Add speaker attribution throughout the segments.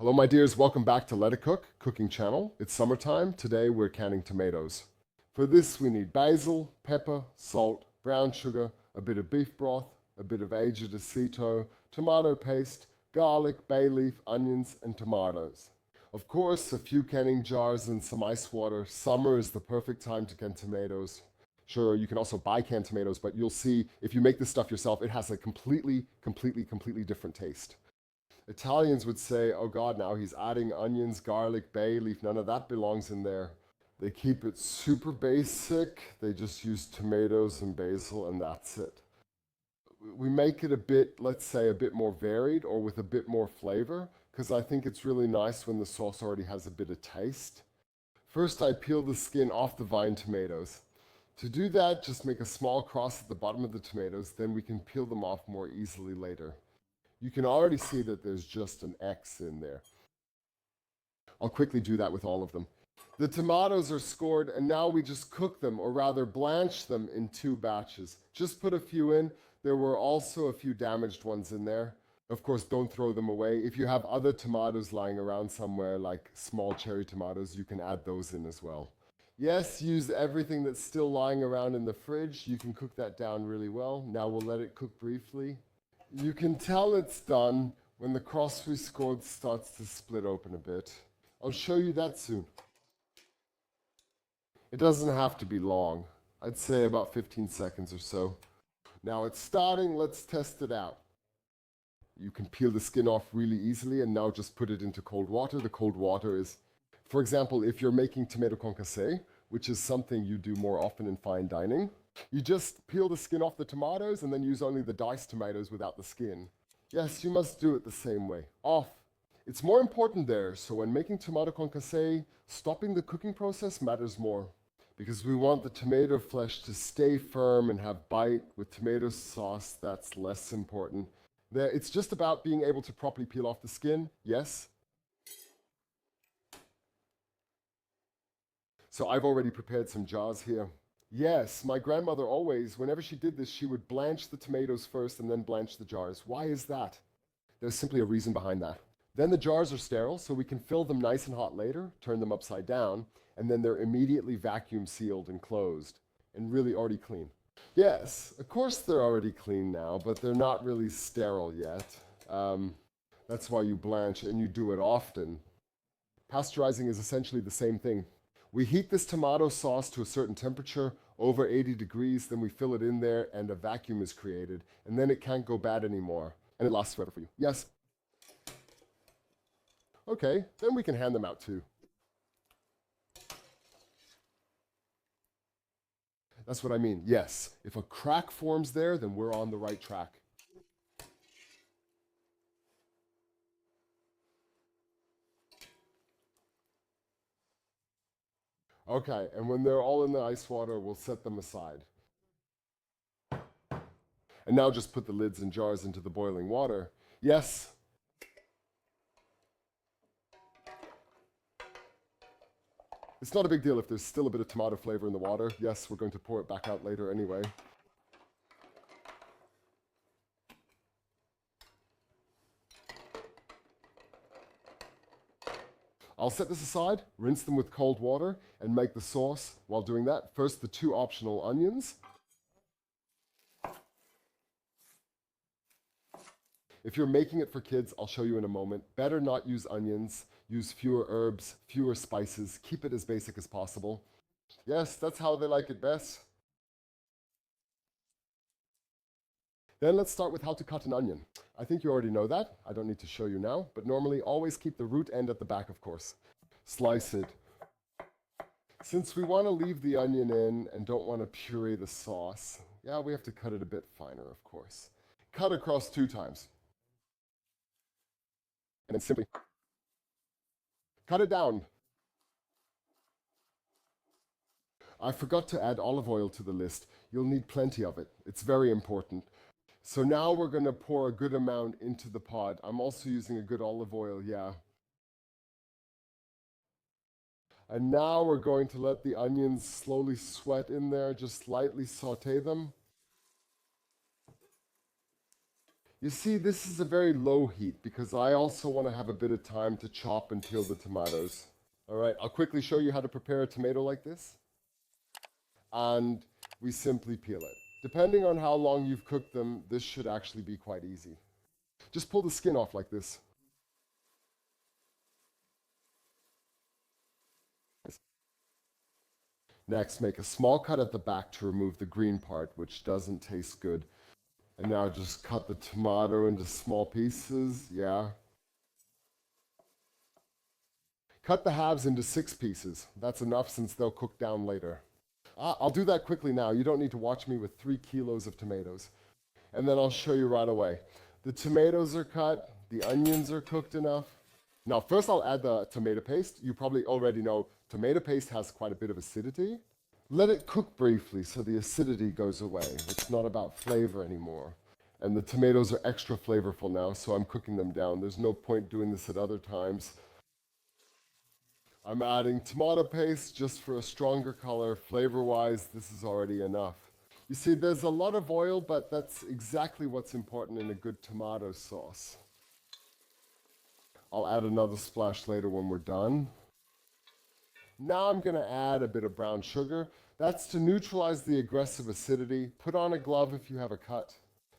Speaker 1: Hello my dears, welcome back to Let It Cook, cooking channel. It's summertime. Today we're canning tomatoes. For this we need basil, pepper, salt, brown sugar, a bit of beef broth, a bit of aged aceto, tomato paste, garlic, bay leaf, onions, and tomatoes. Of course, a few canning jars and some ice water. Summer is the perfect time to can tomatoes. Sure, you can also buy canned tomatoes, but you'll see if you make this stuff yourself, it has a completely different taste. Italians would say, oh God, now he's adding onions, garlic, bay leaf. None of that belongs in there. They keep it super basic. They just use tomatoes and basil and that's it. We make it a bit, let's say, a bit more varied or with a bit more flavor because I think it's really nice when the sauce already has a bit of taste. First, I peel the skin off the vine tomatoes. To do that, just make a small cross at the bottom of the tomatoes, then we can peel them off more easily later. You can already see that there's just an X in there. I'll quickly do that with all of them. The tomatoes are scored and now we just cook them, or rather blanch them in 2 batches. Just put a few in. There were also a few damaged ones in there. Of course, don't throw them away. If you have other tomatoes lying around somewhere, like small cherry tomatoes, you can add those in as well. Yes, use everything that's still lying around in the fridge. You can cook that down really well. Now we'll let it cook briefly. You can tell it's done when the cross we scored starts to split open a bit. I'll show you that soon. It doesn't have to be long. I'd say about 15 seconds or so. Now it's starting, let's test it out. You can peel the skin off really easily and now just put it into cold water. The cold water is, for example, if you're making tomato concassé, which is something you do more often in fine dining, you just peel the skin off the tomatoes and then use only the diced tomatoes without the skin. Yes, you must do it the same way. Off. It's more important there, so when making tomato concassé, stopping the cooking process matters more. Because we want the tomato flesh to stay firm and have bite. With tomato sauce, that's less important. It's just about being able to properly peel off the skin, yes? So I've already prepared some jars here. Yes, my grandmother always, whenever she did this, she would blanch the tomatoes first and then blanch the jars. Why is that? There's simply a reason behind that. Then the jars are sterile, so we can fill them nice and hot later, turn them upside down, and then they're immediately vacuum sealed and closed, and really already clean. Yes, of course they're already clean now, but they're not really sterile yet. That's why you blanch, and you do it often. Pasteurizing is essentially the same thing. We heat this tomato sauce to a certain temperature, over 80 degrees, then we fill it in there and a vacuum is created. And then it can't go bad anymore. And it lasts forever for you. Yes? Okay, then we can hand them out too. That's what I mean. Yes, if a crack forms there, then we're on the right track. Okay, and when they're all in the ice water, we'll set them aside. And now just put the lids and jars into the boiling water. Yes? It's not a big deal if there's still a bit of tomato flavor in the water. Yes, we're going to pour it back out later anyway. I'll set this aside, rinse them with cold water, and make the sauce while doing that. First, the 2 optional onions. If you're making it for kids, I'll show you in a moment. Better not use onions. Use fewer herbs, fewer spices. Keep it as basic as possible. Yes, that's how they like it best. Then let's start with how to cut an onion. I think you already know that. I don't need to show you now, but normally always keep the root end at the back, of course. Slice it. Since we want to leave the onion in and don't want to puree the sauce, yeah, we have to cut it a bit finer, of course. Cut across 2 times. And then simply cut it down. I forgot to add olive oil to the list. You'll need plenty of it. It's very important. So now we're going to pour a good amount into the pot. I'm also using a good olive oil, yeah. And now we're going to let the onions slowly sweat in there, just lightly saute them. You see, this is a very low heat because I also want to have a bit of time to chop and peel the tomatoes. All right, I'll quickly show you how to prepare a tomato like this. And we simply peel it. Depending on how long you've cooked them, this should actually be quite easy. Just pull the skin off like this. Next, make a small cut at the back to remove the green part, which doesn't taste good. And now just cut the tomato into small pieces. Yeah. Cut the halves into 6 pieces. That's enough since they'll cook down later. I'll do that quickly now. You don't need to watch me with 3 kilos of tomatoes. And then I'll show you right away. The tomatoes are cut. The onions are cooked enough. Now, first I'll add the tomato paste. You probably already know tomato paste has quite a bit of acidity. Let it cook briefly so the acidity goes away. It's not about flavor anymore. And the tomatoes are extra flavorful now, so I'm cooking them down. There's no point doing this at other times. I'm adding tomato paste just for a stronger color. Flavor-wise, this is already enough. You see, there's a lot of oil, but that's exactly what's important in a good tomato sauce. I'll add another splash later when we're done. Now I'm going to add a bit of brown sugar. That's to neutralize the aggressive acidity. Put on a glove if you have a cut,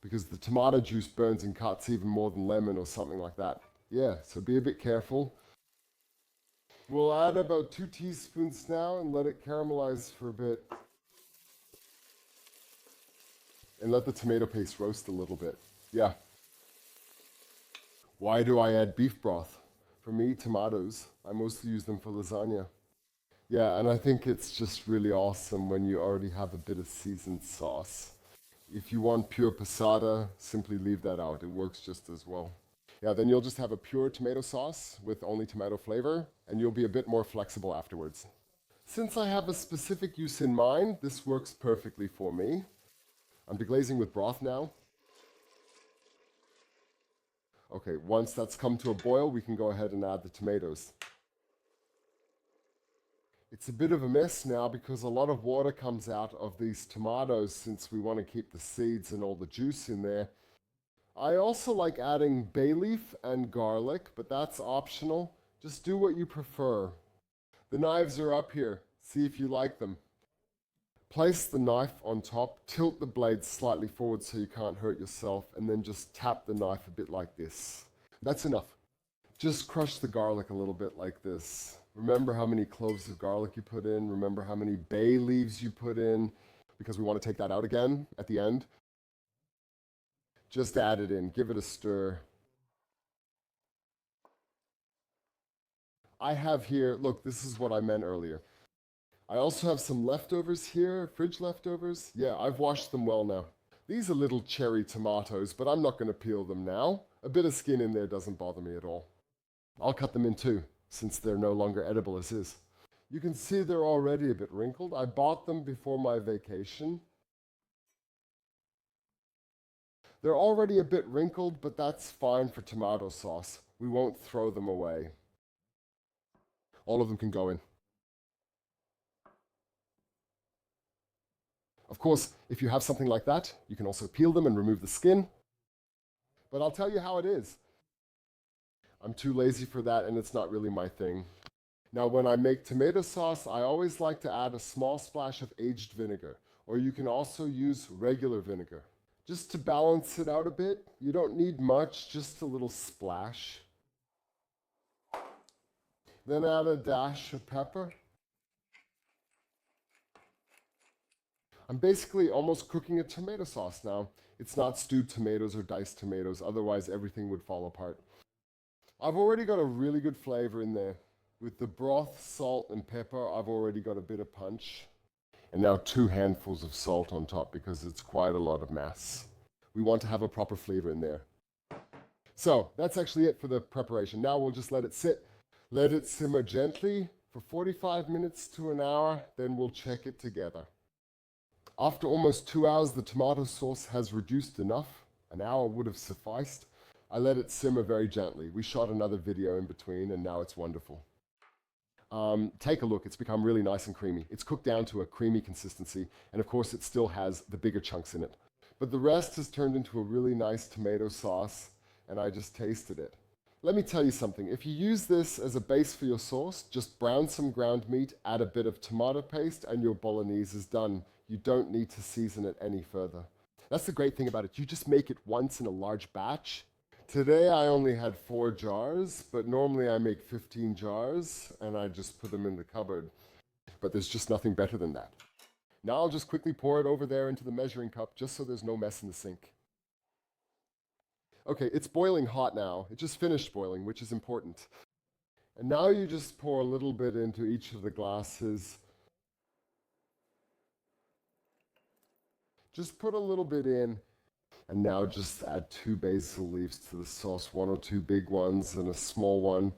Speaker 1: because the tomato juice burns and cuts even more than lemon or something like that. Yeah, so be a bit careful. We'll add about 2 teaspoons now and let it caramelize for a bit. And let the tomato paste roast a little bit. Yeah. Why do I add beef broth? For me, tomatoes. I mostly use them for lasagna. Yeah, and I think it's just really awesome when you already have a bit of seasoned sauce. If you want pure passata, simply leave that out. It works just as well. Yeah, then you'll just have a pure tomato sauce with only tomato flavor, and you'll be a bit more flexible afterwards. Since I have a specific use in mind, this works perfectly for me. I'm deglazing with broth now. Okay, once that's come to a boil, we can go ahead and add the tomatoes. It's a bit of a mess now because a lot of water comes out of these tomatoes since we want to keep the seeds and all the juice in there. I also like adding bay leaf and garlic, but that's optional. Just do what you prefer. The knives are up here. See if you like them. Place the knife on top, tilt the blade slightly forward so you can't hurt yourself, and then just tap the knife a bit like this. That's enough. Just crush the garlic a little bit like this. Remember how many cloves of garlic you put in. Remember how many bay leaves you put in, because we want to take that out again at the end. Just add it in. Give it a stir. I have here, look, this is what I meant earlier. I also have some leftovers here, fridge leftovers. Yeah, I've washed them well now. These are little cherry tomatoes, but I'm not going to peel them now. A bit of skin in there doesn't bother me at all. I'll cut them in two, since they're no longer edible as is. You can see they're already a bit wrinkled. I bought them before my vacation. They're already a bit wrinkled, but that's fine for tomato sauce. We won't throw them away. All of them can go in. Of course, if you have something like that, you can also peel them and remove the skin. But I'll tell you how it is. I'm too lazy for that, and it's not really my thing. Now, when I make tomato sauce, I always like to add a small splash of aged vinegar, or you can also use regular vinegar. Just to balance it out a bit. You don't need much, just a little splash. Then add a dash of pepper. I'm basically almost cooking a tomato sauce now. It's not stewed tomatoes or diced tomatoes, otherwise everything would fall apart. I've already got a really good flavor in there. With the broth, salt, and pepper, I've already got a bit of punch. And now 2 handfuls of salt on top because it's quite a lot of mass. We want to have a proper flavor in there. So that's actually it for the preparation. Now we'll just let it sit. Let it simmer gently for 45 minutes to an hour, then we'll check it together. After almost 2 hours, the tomato sauce has reduced enough. An hour would have sufficed. I let it simmer very gently. We shot another video in between, and now it's wonderful. Take a look. It's become really nice and creamy. It's cooked down to a creamy consistency, and of course, it still has the bigger chunks in it. But the rest has turned into a really nice tomato sauce, and I just tasted it. Let me tell you something. If you use this as a base for your sauce, just brown some ground meat, add a bit of tomato paste, and your bolognese is done. You don't need to season it any further. That's the great thing about it. You just make it once in a large batch. Today I only had 4 jars, but normally I make 15 jars, and I just put them in the cupboard. But there's just nothing better than that. Now I'll just quickly pour it over there into the measuring cup, just so there's no mess in the sink. Okay, it's boiling hot now. It just finished boiling, which is important. And now you just pour a little bit into each of the glasses. Just put a little bit in, and now just add 2 basil leaves to the sauce, 1 or 2 big ones and a small one.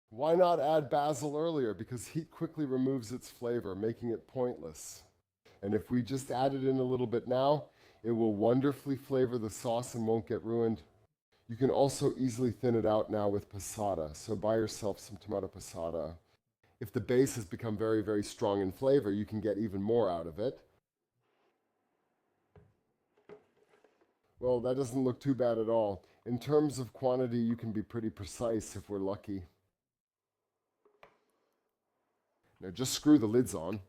Speaker 1: Why not add basil earlier? Because heat quickly removes its flavor, making it pointless. And if we just add it in a little bit now, it will wonderfully flavor the sauce and won't get ruined. You can also easily thin it out now with passata, so buy yourself some tomato passata. If the base has become very, very strong in flavor, you can get even more out of it. Well, that doesn't look too bad at all. In terms of quantity, you can be pretty precise if we're lucky. Now just screw the lids on.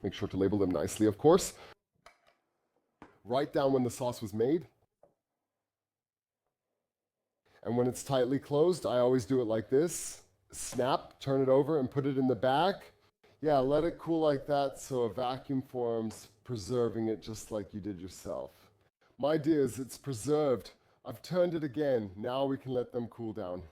Speaker 1: Make sure to label them nicely, of course. Write down when the sauce was made. And when it's tightly closed, I always do it like this. Snap, turn it over, and put it in the back. Yeah, let it cool like that so a vacuum forms, preserving it just like you did yourself. My dears, it's preserved. I've turned it again. Now we can let them cool down.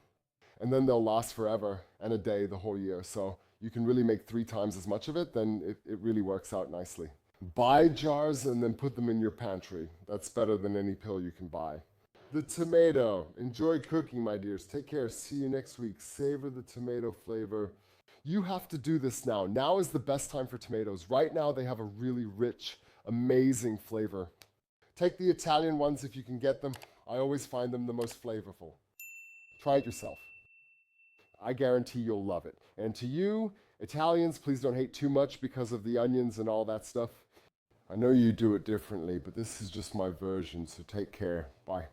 Speaker 1: And then they'll last forever and a day, the whole year. So you can really make 3 times as much of it, then it really works out nicely. Buy jars and then put them in your pantry. That's better than any pill you can buy. The tomato. Enjoy cooking, my dears. Take care. See you next week. Savor the tomato flavor. You have to do this now. Now is the best time for tomatoes. Right now they have a really rich, amazing flavor. Take the Italian ones if you can get them. I always find them the most flavorful. Try it yourself. I guarantee you'll love it. And to you, Italians, please don't hate too much because of the onions and all that stuff. I know you do it differently, but this is just my version, so take care. Bye.